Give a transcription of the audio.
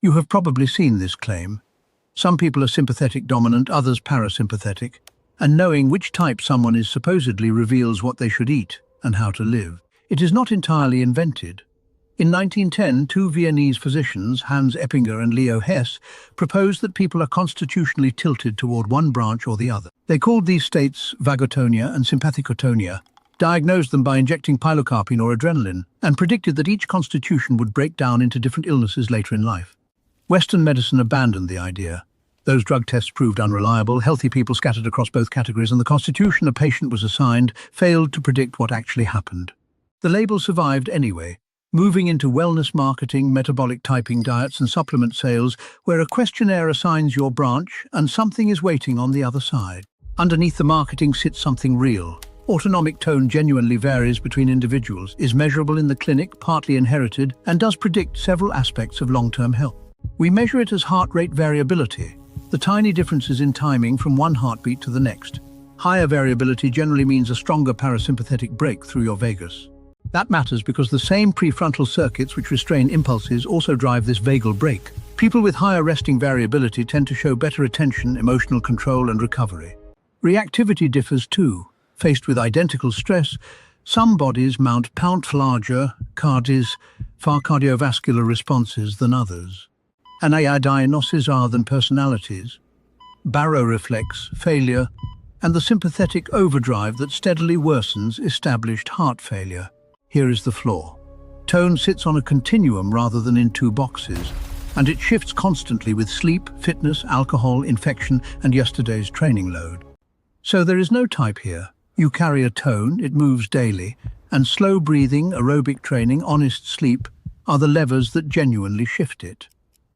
You have probably seen this claim. Some people are sympathetic dominant, others parasympathetic, and knowing which type someone is supposedly reveals what they should eat and how to live. It is not entirely invented. In 1910, two Viennese physicians, Hans Eppinger and Leo Hess, proposed that people are constitutionally tilted toward one branch or the other. They called these states Vagotonia and sympathicotonia, diagnosed them by injecting pilocarpine or adrenaline, and predicted that each constitution would break down into different illnesses later in life. Western medicine abandoned the idea. Those drug tests proved unreliable, healthy people scattered across both categories, and the constitution a patient was assigned failed to predict what actually happened. The label survived anyway, moving into wellness marketing, metabolic typing diets and supplement sales, where a questionnaire assigns your branch and something is waiting on the other side. Underneath the marketing sits something real. Autonomic tone genuinely varies between individuals, is measurable in the clinic, partly inherited, and does predict several aspects of long-term health. We measure it as heart rate variability, the tiny differences in timing from one heartbeat to the next. Higher variability generally means a stronger parasympathetic break through your vagus. That matters because the same prefrontal circuits which restrain impulses also drive this vagal break. People with higher resting variability tend to show better attention, emotional control, and recovery. Reactivity differs too. Faced with identical stress, some bodies mount larger far cardiovascular responses than others. And diagnoses are than personalities. Baroreflex, failure, and the sympathetic overdrive that steadily worsens established heart failure. Here is the flaw. Tone sits on a continuum rather than in two boxes, and it shifts constantly with sleep, fitness, alcohol, infection, and yesterday's training load. So there is no type here. You carry a tone, it moves daily, and slow breathing, aerobic training, honest sleep are the levers that genuinely shift it.